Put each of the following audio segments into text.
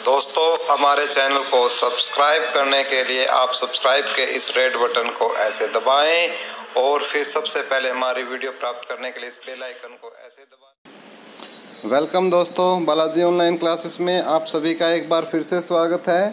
दोस्तों, हमारे चैनल को सब्सक्राइब करने के लिए आप सब्सक्राइब के इस रेड बटन को ऐसे दबाएं और फिर सबसे पहले हमारी वीडियो प्राप्त करने के लिए इस बेल आइकन को ऐसे दबाएं। वेलकम दोस्तों, बालाजी ऑनलाइन क्लासेस में आप सभी का एक बार फिर से स्वागत है।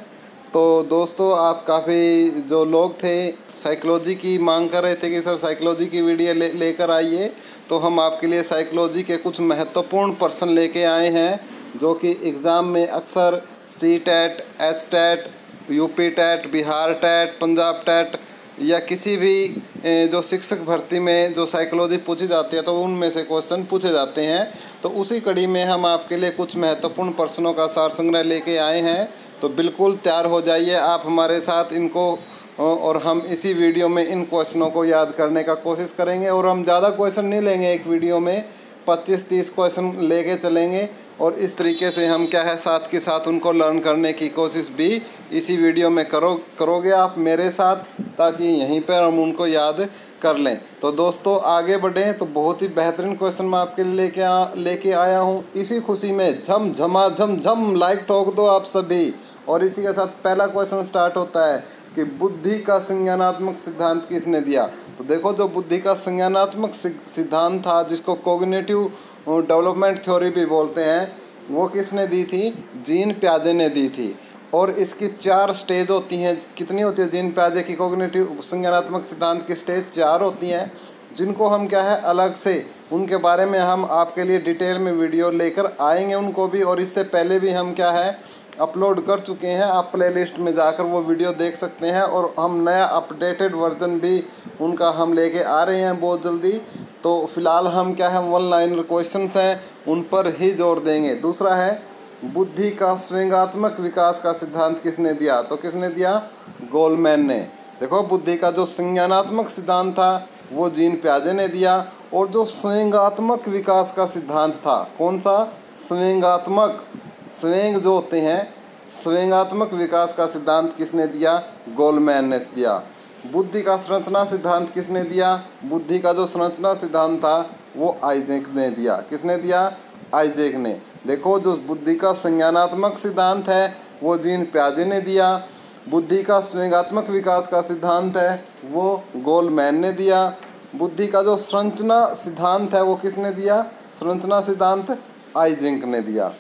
तो दोस्तों, आप काफ़ी जो लोग थे साइकोलॉजी की मांग कर रहे थे कि सर साइकोलॉजी की वीडियो लेकर आइए, तो हम आपके लिए साइकोलॉजी के कुछ महत्वपूर्ण प्रश्न लेके आए हैं जो कि एग्ज़ाम में अक्सर C TET, S TET, UP TET, Bihar TET, Punjab TET या किसी भी जो शिक्षक भर्ती में जो साइकोलॉजी पूछी जाती है तो उनमें से क्वेश्चन पूछे जाते हैं। तो उसी कड़ी में हम आपके लिए कुछ महत्वपूर्ण प्रश्नों का सार संग्रह लेके आए हैं। तो बिल्कुल तैयार हो जाइए आप हमारे साथ इनको, और हम इसी वीडियो में इन क्वेश्चनों को याद करने का कोशिश करेंगे। और हम ज़्यादा क्वेश्चन नहीं लेंगे, एक वीडियो में 25-30 क्वेश्चन लेके चलेंगे और इस तरीके से हम क्या है साथ के साथ उनको लर्न करने की कोशिश भी इसी वीडियो में करोगे आप मेरे साथ, ताकि यहीं पर हम उनको याद कर लें। तो दोस्तों आगे बढ़ें। तो बहुत ही बेहतरीन क्वेश्चन मैं आपके लिए लेके आया हूँ। इसी खुशी में झम झमा झम झम लाइक ठोक दो आप सभी। और इसी के साथ पहला क्वेश्चन स्टार्ट होता है कि बुद्धि का संज्ञानात्मक सिद्धांत किसने दिया। तो देखो, जो बुद्धि का संज्ञानात्मक सिद्धांत था, जिसको कॉग्निटिव डेवलपमेंट थ्योरी भी बोलते हैं, वो किसने दी थी? जीन पियाजे ने दी थी। और इसकी 4 स्टेज होती हैं। कितनी होती है जीन पियाजे की कॉग्निटिव संज्ञानात्मक सिद्धांत की स्टेज? 4 होती हैं, जिनको हम क्या है अलग से उनके बारे में हम आपके लिए डिटेल में वीडियो लेकर आएंगे उनको भी। और इससे पहले भी हम क्या है अपलोड कर चुके हैं, आप प्लेलिस्ट में जाकर वो वीडियो देख सकते हैं। और हम नया अपडेटेड वर्जन भी उनका हम लेके आ रहे हैं बहुत जल्दी। तो फिलहाल हम क्या है 1 लाइनर क्वेश्चंस हैं उन पर ही जोर देंगे। दूसरा है बुद्धि का स्वयंगात्मक विकास का सिद्धांत किसने दिया? तो किसने दिया? गोलमैन ने। देखो, बुद्धि का जो संज्ञानात्मक सिद्धांत था वो जीन पियाजे ने दिया। और जो स्वयंगात्मक विकास का सिद्धांत था, कौन सा? स्वयंगात्मक, स्वयं जो होते हैं, स्वयंगात्मक विकास का सिद्धांत किसने दिया? गोलमैन ने दिया। बुद्धि का संरचना सिद्धांत किसने दिया? बुद्धि का जो संरचना सिद्धांत था वो आइजैक ने दिया। किसने दिया? आइजैक ने। देखो, जो बुद्धि का संज्ञानात्मक सिद्धांत है वो जीन पियाजे ने दिया। बुद्धि का स्वयंगात्मक विकास का सिद्धांत है वो गोलमैन ने दिया। बुद्धि का जो संरचना सिद्धांत है वो किसने दिया? संरचना सिद्धांत आइजैक ने दिया।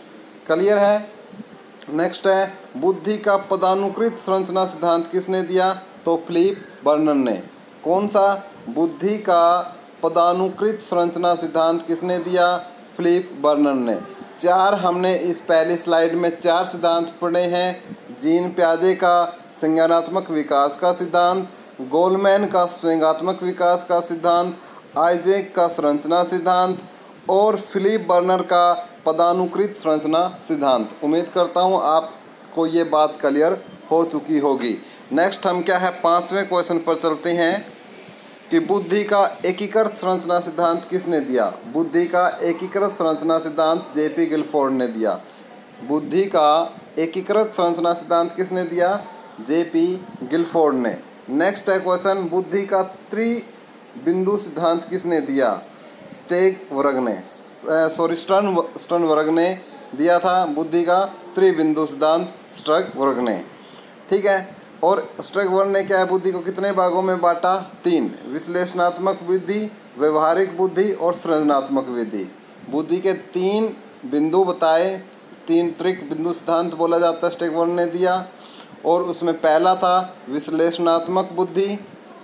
क्लियर है? नेक्स्ट है बुद्धि का पदानुकृत संरचना सिद्धांत किसने दिया? तो फिलिप बर्नर ने। कौन सा? बुद्धि का पदानुकृत संरचना सिद्धांत किसने दिया? फिलिप बर्नर ने। 4 हमने इस पहली स्लाइड में 4 सिद्धांत पढ़े हैं। जीन पियाजे का संज्ञानात्मक विकास का सिद्धांत, गोलमैन का स्वयंगात्मक विकास का सिद्धांत, आइजैक का संरचना सिद्धांत और फिलिप बर्नर का पदानुकृत संरचना सिद्धांत। उम्मीद करता हूँ आपको ये बात क्लियर हो चुकी होगी। नेक्स्ट हम क्या है 5वें क्वेश्चन पर चलते हैं कि बुद्धि का एकीकृत संरचना सिद्धांत किसने दिया? बुद्धि का एकीकृत संरचना सिद्धांत जेपी गिलफोर्ड ने दिया। बुद्धि का एकीकृत संरचना सिद्धांत किसने दिया? जेपी गिलफोर्ड ने। नेक्स्ट है क्वेश्चन, बुद्धि का त्रिबिंदु सिद्धांत किसने दिया? स्टर्नबर्ग ने दिया था बुद्धि का त्रिबिंदु सिद्धांत, स्टर्नबर्ग ने। ठीक है। और स्टर्नबर्ग ने क्या है बुद्धि को कितने भागों में बांटा? 3, विश्लेषणात्मक बुद्धि, व्यवहारिक बुद्धि और सृजनात्मक बुद्धि। बुद्धि के 3 बिंदु बताए, 3 त्रिक बिंदु सिद्धांत बोला जाता है, स्टर्नबर्ग ने दिया। और उसमें पहला था विश्लेषणात्मक बुद्धि,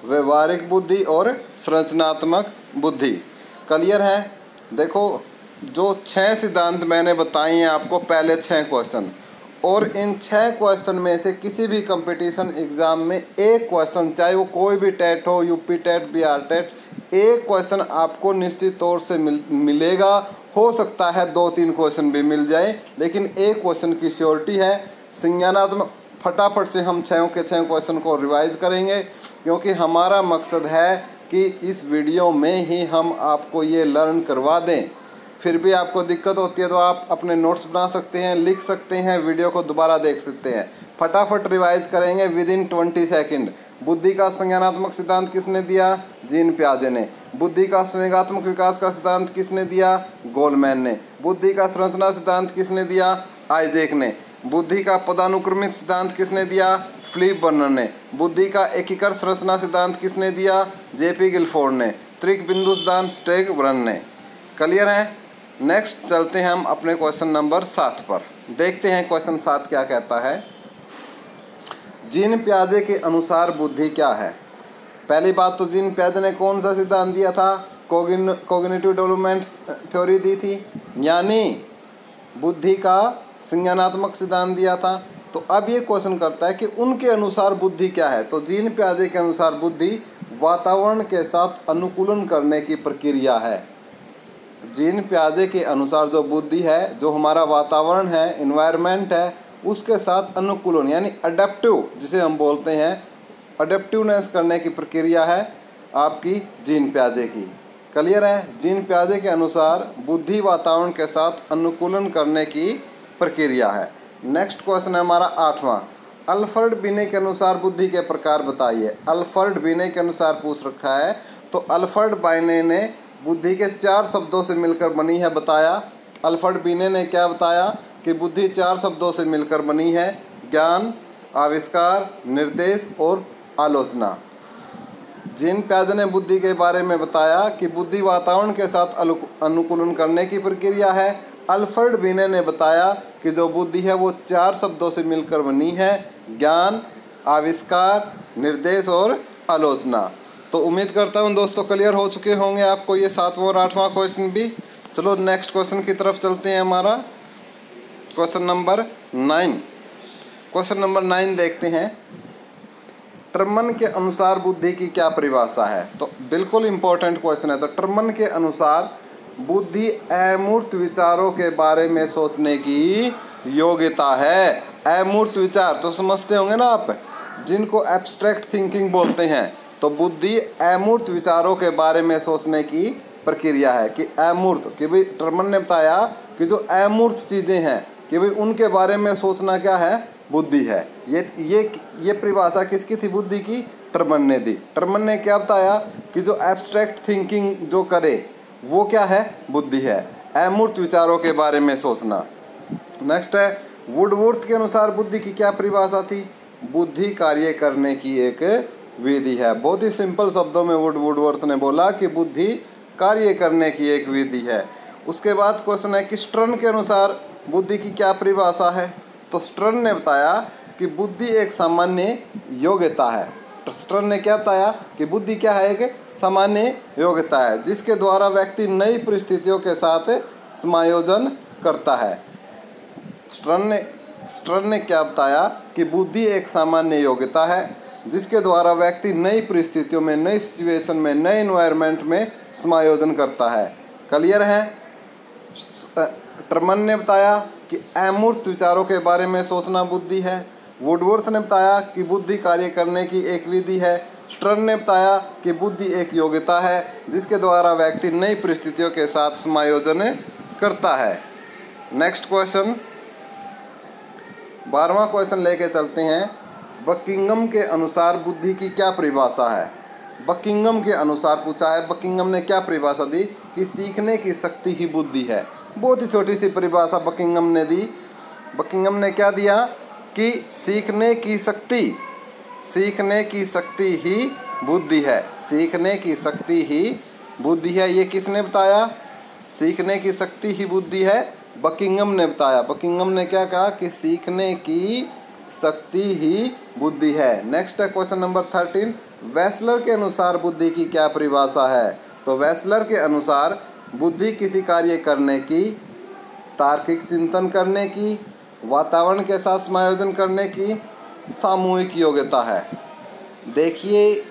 व्यवहारिक बुद्धि और सृजनात्मक बुद्धि। क्लियर है? देखो, जो 6 सिद्धांत मैंने बताए हैं आपको, पहले 6 क्वेश्चन, और इन 6 क्वेश्चन में से किसी भी कंपटीशन एग्ज़ाम में एक क्वेश्चन, चाहे वो कोई भी टेट हो, यूपी टेट, बिहार टेट, एक क्वेश्चन आपको निश्चित तौर से मिलेगा। हो सकता है 2-3 क्वेश्चन भी मिल जाए, लेकिन एक क्वेश्चन की श्योरिटी है। संज्ञानात्मक फटाफट से हम 6 के 6 क्वेश्चन को रिवाइज करेंगे, क्योंकि हमारा मकसद है कि इस वीडियो में ही हम आपको ये लर्न करवा दें। फिर भी आपको दिक्कत होती है तो आप अपने नोट्स बना सकते हैं, लिख सकते हैं, वीडियो को दोबारा देख सकते हैं। फटाफट रिवाइज करेंगे विदिन 20 सेकंड। बुद्धि का संज्ञानात्मक सिद्धांत किसने दिया? जीन पियाजे ने। बुद्धि का संवेगात्मक विकास का सिद्धांत किसने दिया? गोलमैन ने। बुद्धि का संरचना सिद्धांत किसने दिया? आइजैक ने। बुद्धि का पदानुक्रमित सिद्धांत किसने दिया? फिलिप बर्नर ने। बुद्धि का एकीकृत संरचना सिद्धांत किसने दिया? जेपी गिलफोर्ड ने। त्रिक बिंदु सिद्धांत स्टेग ब्रन ने। क्लियर है? नेक्स्ट चलते हैं हम अपने क्वेश्चन नंबर 7 पर। देखते हैं क्वेश्चन 7 क्या कहता है। जीन पियाजे के अनुसार बुद्धि क्या है? पहली बात तो जीन पियाजे ने कौन सा सिद्धांत दिया था? कोग्निटिव डेवलपमेंट थ्योरी दी थी, यानी बुद्धि का संज्ञानात्मक सिद्धांत दिया था। तो अब ये क्वेश्चन करता है कि उनके अनुसार बुद्धि क्या है। तो जीन पियाजे के अनुसार बुद्धि वातावरण के साथ अनुकूलन करने की प्रक्रिया है। जीन पियाजे के अनुसार जो बुद्धि है, जो हमारा वातावरण है, इन्वायरमेंट है, उसके साथ अनुकूलन यानी अडेप्टिव, जिसे हम बोलते हैं, अडेप्टिवनेस करने की प्रक्रिया है आपकी जीन पियाजे की। क्लियर है? जीन पियाजे के अनुसार बुद्धि वातावरण के साथ अनुकूलन करने की प्रक्रिया है। नेक्स्ट क्वेश्चन है हमारा 8वां। अल्फ्रेड बिने के अनुसार बुद्धि के प्रकार बताइए। अल्फ्रेड बिने के अनुसार पूछ रखा है। तो अल्फ्रेड बिने ने बुद्धि के 4 शब्दों से मिलकर बनी है बताया। अल्फ्रेड बिने ने क्या बताया कि बुद्धि 4 शब्दों से मिलकर बनी है। ज्ञान, आविष्कार, निर्देश और आलोचना। जीन पियाजे ने बुद्धि के बारे में बताया कि बुद्धि वातावरण के साथ अनुकूलन करने की प्रक्रिया है। अल्फ्रेड बिने ने बताया कि जो बुद्धि है वो 4 शब्दों से मिलकर बनी है। ज्ञान, आविष्कार, निर्देश और आलोचना। तो उम्मीद करता हूँ दोस्तों क्लियर हो चुके होंगे आपको ये 7वां और 8वां क्वेश्चन भी। चलो नेक्स्ट क्वेश्चन की तरफ चलते हैं। हमारा क्वेश्चन नंबर 9। क्वेश्चन नंबर 9 देखते हैं। टर्मन के अनुसार बुद्धि की क्या परिभाषा है? तो बिल्कुल इम्पोर्टेंट क्वेश्चन है। तो टर्मन के अनुसार बुद्धि अमूर्त विचारों के बारे में सोचने की योग्यता है। अमूर्त विचार तो समझते होंगे ना आप, जिनको एब्स्ट्रैक्ट थिंकिंग बोलते हैं। तो बुद्धि अमूर्त विचारों के बारे में सोचने की प्रक्रिया है। कि अमूर्त, कि भाई टर्मन ने बताया कि जो अमूर्त चीज़ें हैं कि भाई उनके बारे में सोचना क्या है? बुद्धि है। ये परिभाषा किसकी थी बुद्धि की? टर्मन ने दी। टर्मन ने क्या बताया कि जो एब्स्ट्रैक्ट थिंकिंग जो करे वो क्या है? बुद्धि है। अमूर्त विचारों के बारे में सोचना। नेक्स्ट है वुडवर्थ के अनुसार बुद्धि की क्या परिभाषा थी? बुद्धि कार्य करने की एक विधि है। बहुत ही सिंपल शब्दों में वुडवर्थ ने बोला कि बुद्धि कार्य करने की एक विधि है। उसके बाद क्वेश्चन है कि स्टर्न के अनुसार बुद्धि की क्या परिभाषा है? तो स्टर्न ने बताया कि बुद्धि एक सामान्य योग्यता है। स्टर्न ने क्या बताया कि बुद्धि क्या है? एक सामान्य योग्यता है जिसके द्वारा व्यक्ति नई परिस्थितियों के साथ समायोजन करता है। स्टर्न ने क्या बताया कि बुद्धि एक सामान्य योग्यता है जिसके द्वारा व्यक्ति नई परिस्थितियों में, नई सिचुएशन में, नए एनवायरनमेंट में समायोजन करता है। क्लियर है? टर्मन ने बताया कि अमूर्त विचारों के बारे में सोचना बुद्धि है। वुडवर्थ ने बताया कि बुद्धि कार्य करने की एक विधि है। स्टर्न ने बताया कि बुद्धि एक योग्यता है जिसके द्वारा व्यक्ति नई परिस्थितियों के साथ समायोजन करता है। नेक्स्ट क्वेश्चन 12वां क्वेश्चन लेके चलते हैं। बकिंघम के अनुसार बुद्धि की क्या परिभाषा है? बकिंघम के अनुसार पूछा है। बकिंघम ने क्या परिभाषा दी कि सीखने की शक्ति ही बुद्धि है। बहुत ही छोटी सी परिभाषा बकिंघम ने दी। बकिंघम ने क्या दिया कि सीखने की शक्ति ही बुद्धि है। सीखने की शक्ति ही बुद्धि है। ये किसने बताया? सीखने की शक्ति ही बुद्धि है, बकिंघम ने बताया। बकिंघम ने क्या कहा कि सीखने की शक्ति ही बुद्धि है। नेक्स्ट है क्वेश्चन नंबर 13। वेसलर के अनुसार बुद्धि की क्या परिभाषा है? तो वेसलर के अनुसार बुद्धि किसी कार्य करने की, तार्किक चिंतन करने की, वातावरण के साथ समायोजन करने की सामूहिक योग्यता है। देखिए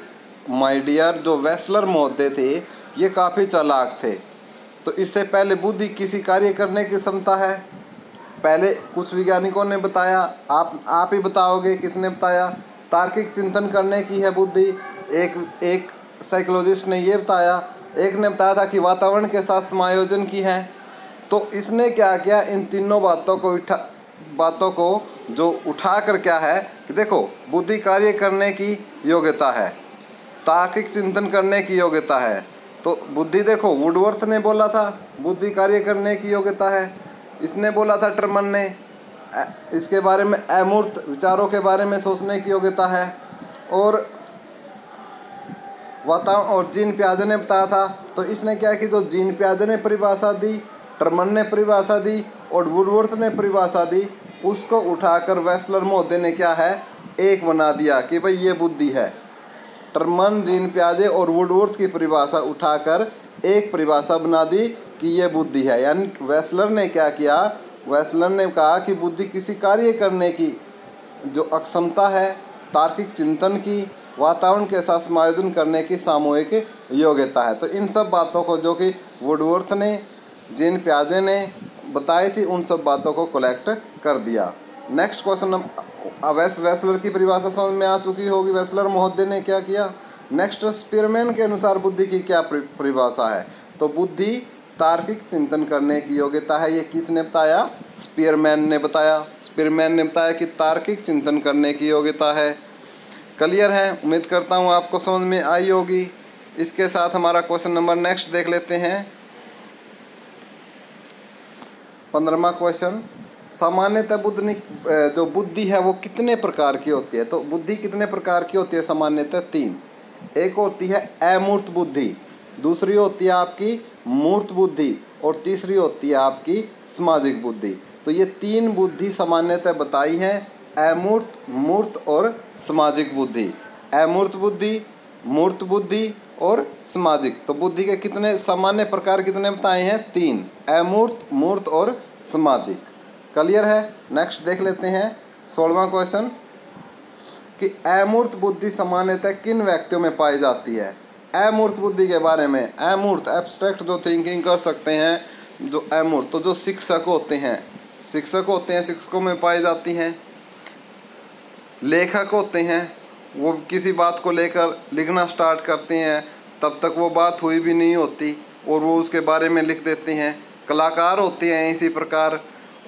माय डियर, जो वेसलर महोदय थे ये काफ़ी चालाक थे। तो इससे पहले बुद्धि किसी कार्य करने की क्षमता है। पहले कुछ वैज्ञानिकों ने बताया, आप ही बताओगे किसने बताया? तार्किक चिंतन करने की है बुद्धि। एक साइकोलॉजिस्ट ने ये बताया। एक ने बताया था कि वातावरण के साथ समायोजन की है। तो इसने क्या किया? इन तीनों बातों को जो उठा कर क्या है कि देखो बुद्धि कार्य करने की योग्यता है, तार्किक चिंतन करने की योग्यता है। तो बुद्धि देखो वुडवर्थ ने बोला था बुद्धि कार्य करने की योग्यता है। इसने बोला था टर्मन ने इसके बारे में अमूर्त विचारों के बारे में सोचने की योग्यता है। और वातावरण और जीन पियाजे ने बताया था, तो इसने क्या कि जो जीन पियाजे ने परिभाषा दी, टर्मन ने परिभाषा दी और वुडवर्थ ने परिभाषा दी, उसको उठाकर वेस्लर महोदय ने क्या है एक बना दिया कि भाई ये बुद्धि है। टर्मन, जीन पियाजे और वुडवर्थ की परिभाषा उठाकर एक परिभाषा बना दी कि ये बुद्धि है। यानी वेस्लर ने क्या किया, वेस्लर ने कहा कि बुद्धि किसी कार्य करने की जो अक्षमता है, तार्किक चिंतन की, वातावरण के साथ समायोजन करने की सामूहिक योग्यता है। तो इन सब बातों को जो कि वुडवर्थ ने, जीन पियाजे ने बताई थी, उन सब बातों को कलेक्ट कर दिया। नेक्स्ट क्वेश्चन, वेस्लर की परिभाषा समझ में आ चुकी होगी। वेस्लर महोदय ने क्या किया। नेक्स्ट, स्पीयरमैन के अनुसार बुद्धि की क्या परिभाषा है। तो बुद्धि तार्किक चिंतन करने की योग्यता है। ये किसने बताया, स्पीयरमैन ने बताया। स्पीयरमैन ने बताया कि तार्किक चिंतन करने की योग्यता है। क्लियर है, उम्मीद करता हूँ आपको समझ में आई होगी। इसके साथ हमारा क्वेश्चन नंबर नेक्स्ट देख लेते हैं। 15वां क्वेश्चन, सामान्यतः जो बुद्धि है वो कितने प्रकार की होती है। तो बुद्धि कितने प्रकार की होती है, सामान्यतः 3। एक होती है अमूर्त बुद्धि, दूसरी होती है आपकी मूर्त बुद्धि और तीसरी होती है आपकी सामाजिक बुद्धि। तो ये 3 बुद्धि सामान्यतः बताई हैं, अमूर्त, मूर्त और सामाजिक बुद्धि। अमूर्त बुद्धि, मूर्त बुद्धि और सामाजिक। तो बुद्धि के कितने सामान्य प्रकार कितने बताए हैं, 3, अमूर्त, मूर्त और सामाजिक। क्लियर है। नेक्स्ट देख लेते हैं 16वां क्वेश्चन कि अमूर्त बुद्धि सामान्यतः किन व्यक्तियों में पाई जाती है। अमूर्त बुद्धि के बारे में, अमूर्त एब्स्ट्रैक्ट जो थिंकिंग कर सकते हैं, जो अमूर्त, तो जो शिक्षक होते हैं, शिक्षकों में पाई जाती हैं। लेखक होते हैं, वो किसी बात को लेकर लिखना स्टार्ट करते हैं, तब तक वो बात हुई भी नहीं होती और वो उसके बारे में लिख देते हैं। कलाकार होते हैं, इसी प्रकार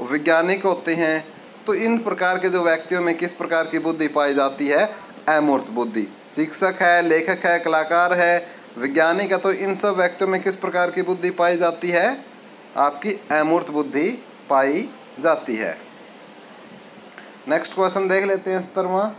वैज्ञानिक होते हैं। तो इन प्रकार के जो व्यक्तियों में किस प्रकार की बुद्धि पाई जाती है, अमूर्त बुद्धि। शिक्षक है, लेखक है, कलाकार है, वैज्ञानिक है, तो इन सब व्यक्तियों में किस प्रकार की बुद्धि पाई जाती है, आपकी अमूर्त बुद्धि पाई जाती है। नेक्स्ट क्वेश्चन देख लेते हैं 17वां,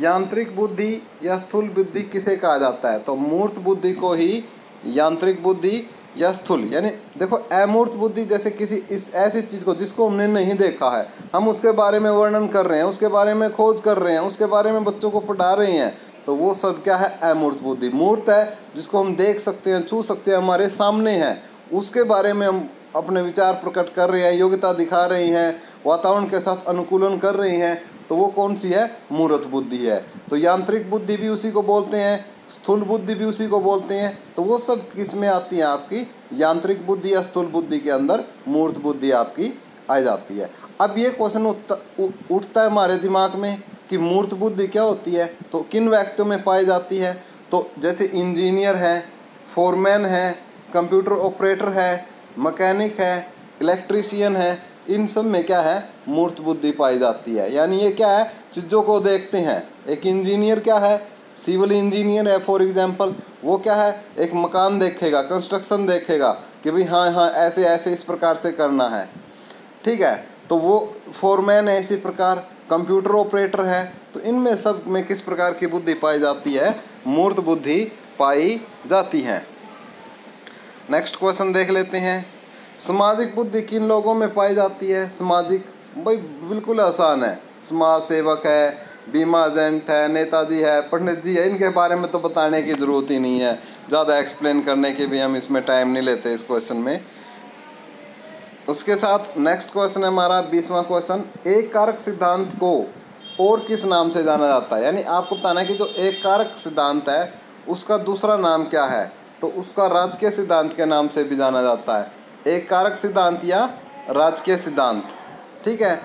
यांत्रिक बुद्धि या स्थूल बुद्धि किसे कहा जाता है। तो मूर्त बुद्धि को ही यांत्रिक बुद्धि या स्थूल, यानी देखो अमूर्त बुद्धि जैसे किसी इस ऐसी चीज़ को जिसको हमने नहीं देखा है, हम उसके बारे में वर्णन कर रहे हैं, उसके बारे में खोज कर रहे हैं, उसके बारे में बच्चों को पढ़ा रहे हैं, तो वो सब क्या है, अमूर्त बुद्धि। मूर्त है जिसको हम देख सकते हैं, छू सकते हैं, हमारे सामने है, उसके बारे में हम अपने विचार प्रकट कर रहे हैं, योग्यता दिखा रहे हैं, वातावरण के साथ अनुकूलन कर रहे हैं, तो वो कौन सी है, मूर्त बुद्धि है। तो यांत्रिक बुद्धि भी उसी को बोलते हैं, स्थूल बुद्धि भी उसी को बोलते हैं। तो वो सब किस में आती है, आपकी यांत्रिक बुद्धि या स्थूल बुद्धि के अंदर मूर्त बुद्धि आपकी आ जाती है। अब ये क्वेश्चन उठता है हमारे दिमाग में कि मूर्त बुद्धि क्या होती है, तो किन व्यक्तियों में पाई जाती है। तो जैसे इंजीनियर है, फोरमैन है, कंप्यूटर ऑपरेटर है, मैकेनिक है, इलेक्ट्रीशियन है, इन सब में क्या है, मूर्त बुद्धि पाई जाती है। यानी ये क्या है, चीज़ों को देखते हैं। एक इंजीनियर क्या है, सिविल इंजीनियर है फॉर एग्जांपल, वो क्या है, एक मकान देखेगा, कंस्ट्रक्शन देखेगा कि भाई हाँ ऐसे ऐसे इस प्रकार से करना है, ठीक है। तो वो फोरमैन है, इसी प्रकार कंप्यूटर ऑपरेटर है। तो इनमें सब में किस प्रकार की बुद्धि पाई जाती है, मूर्त बुद्धि पाई जाती है। नेक्स्ट क्वेश्चन देख लेते हैं, सामाजिक बुद्धि किन लोगों में पाई जाती है। सामाजिक, भाई बिल्कुल आसान है, समाज सेवक है, बीमा एजेंट है, नेताजी है, पंडित जी है, इनके बारे में तो बताने की ज़रूरत ही नहीं है, ज़्यादा एक्सप्लेन करने के भी हम इसमें टाइम नहीं लेते इस क्वेश्चन में। उसके साथ नेक्स्ट क्वेश्चन है हमारा 20वां क्वेश्चन, एक कारक सिद्धांत को और किस नाम से जाना जाता है। यानी आपको बताना है कि जो एक कारक सिद्धांत है उसका दूसरा नाम क्या है, तो उसका राजकीय सिद्धांत के नाम से भी जाना जाता है, एक कारक सिद्धांत या राजकीय सिद्धांत, ठीक है।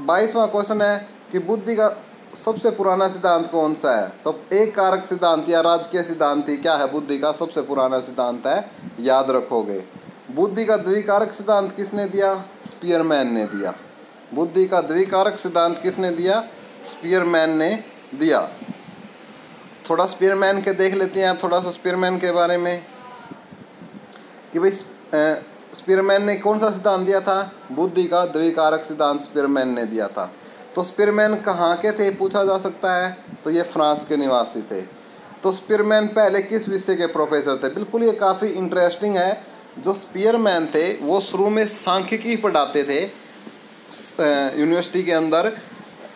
22वां क्वेश्चन है कि बुद्धि का सबसे पुराना सिद्धांत कौन सा है। तो एक कारक सिद्धांत या राजकीय सिद्धांत ही क्या है, बुद्धि का सबसे पुराना सिद्धांत है, याद रखोगे। बुद्धि का द्विकारक सिद्धांत किसने दिया, स्पीयरमैन ने दिया। बुद्धि का द्विकारक सिद्धांत किसने दिया, स्पीयरमैन ने दिया। थोड़ा स्पीयरमैन के देख लेते हैं आप, थोड़ा सा स्पीयरमैन के बारे में कि भाई स्पीयरमैन ने कौन सा सिद्धांत दिया था? बुद्धि का द्विकारक सिद्धांत स्पीयरमैन ने दिया था। तो स्पीयरमैन कहाँ के थे पूछा जा सकता है, तो ये फ्रांस के निवासी थे। तो स्पीयरमैन पहले किस विषय के प्रोफेसर थे? बिल्कुल ये काफ़ी इंटरेस्टिंग है। जो स्पीयरमैन थे वो शुरू में सांख्यिकी पढ़ाते थे यूनिवर्सिटी के अंदर,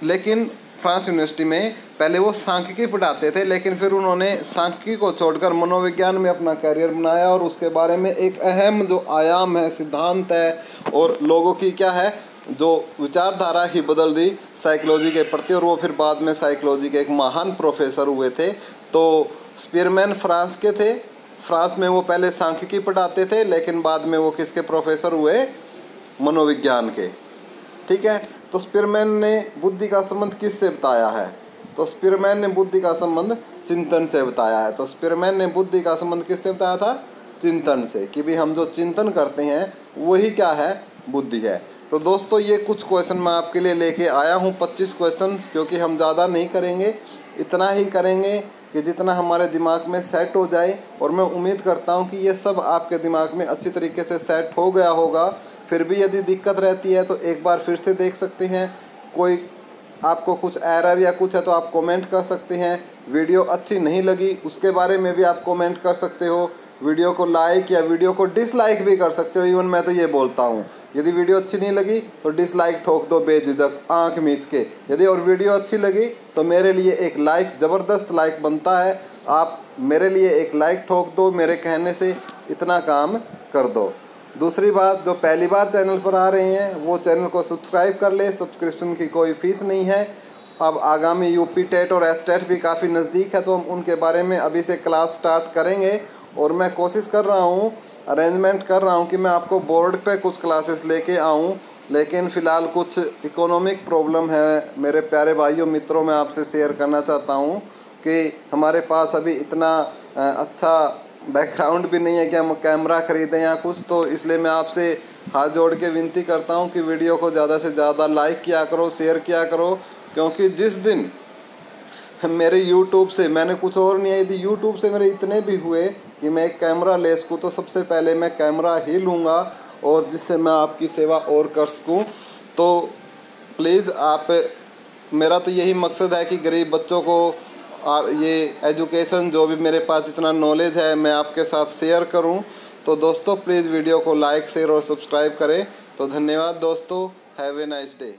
लेकिन फ्रांस यूनिवर्सिटी में पहले वो सांख्यिकी पढ़ाते थे, लेकिन फिर उन्होंने सांख्यिकी को छोड़कर मनोविज्ञान में अपना करियर बनाया और उसके बारे में एक अहम जो आयाम है, सिद्धांत है और लोगों की क्या है जो विचारधारा ही बदल दी साइकोलॉजी के प्रति, और वो फिर बाद में साइकोलॉजी के एक महान प्रोफेसर हुए थे। तो स्पीयरमैन फ्रांस के थे। फ्रांस में वो पहले सांख्यिकी पढ़ाते थे, लेकिन बाद में वो किसके प्रोफेसर हुए? मनोविज्ञान के। ठीक है। तो स्पीयरमैन ने बुद्धि का संबंध किससे बताया है? तो स्पीयरमैन ने बुद्धि का संबंध चिंतन से बताया है। तो स्पीयरमैन ने बुद्धि का संबंध किससे बताया था? चिंतन से, कि भी हम जो चिंतन करते हैं वही क्या है? बुद्धि है। तो दोस्तों ये कुछ क्वेश्चन मैं आपके लिए लेके आया हूँ, 25 क्वेश्चन, क्योंकि हम ज़्यादा नहीं करेंगे, इतना ही करेंगे कि जितना हमारे दिमाग में सेट हो जाए। और मैं उम्मीद करता हूँ कि ये सब आपके दिमाग में अच्छी तरीके से सेट हो गया होगा। फिर भी यदि दिक्कत रहती है तो एक बार फिर से देख सकते हैं। कोई आपको कुछ एरर या कुछ है तो आप कमेंट कर सकते हैं। वीडियो अच्छी नहीं लगी उसके बारे में भी आप कमेंट कर सकते हो। वीडियो को लाइक या वीडियो को डिसलाइक भी कर सकते हो। इवन मैं तो ये बोलता हूँ, यदि वीडियो अच्छी नहीं लगी तो डिसलाइक ठोक दो बेझिझक, आंख मीच के। यदि और वीडियो अच्छी लगी तो मेरे लिए एक लाइक, ज़बरदस्त लाइक बनता है, आप मेरे लिए एक लाइक ठोक दो, मेरे कहने से इतना काम कर दो। दूसरी बात, जो पहली बार चैनल पर आ रहे हैं वो चैनल को सब्सक्राइब कर ले, सब्सक्रिप्शन की कोई फ़ीस नहीं है। अब आगामी यूपी टेट और एसटेट भी काफ़ी नज़दीक है, तो हम उनके बारे में अभी से क्लास स्टार्ट करेंगे। और मैं कोशिश कर रहा हूँ, अरेंजमेंट कर रहा हूँ कि मैं आपको बोर्ड पे कुछ क्लासेस लेके आऊँ, लेकिन फ़िलहाल कुछ इकोनॉमिक प्रॉब्लम है मेरे प्यारे भाइयों मित्रों। मैं आपसे शेयर करना चाहता हूँ कि हमारे पास अभी इतना अच्छा बैकग्राउंड भी नहीं है कि हम कैमरा ख़रीदें या कुछ, तो इसलिए मैं आपसे हाथ जोड़ के विनती करता हूँ कि वीडियो को ज़्यादा से ज़्यादा लाइक किया करो, शेयर किया करो। क्योंकि जिस दिन मेरे यूट्यूब से, मैंने कुछ और नहीं है, यदि यूट्यूब से मेरे इतने भी हुए कि मैं एक कैमरा ले सकूँ तो सबसे पहले मैं कैमरा ही लूँगा, और जिससे मैं आपकी सेवा और कर सकूँ। तो प्लीज़ आप, मेरा तो यही मकसद है कि गरीब बच्चों को ये एजुकेशन, जो भी मेरे पास इतना नॉलेज है, मैं आपके साथ शेयर करूं। तो दोस्तों प्लीज़ वीडियो को लाइक, शेयर और सब्सक्राइब करें। तो धन्यवाद दोस्तों, हैव ए नाइस डे।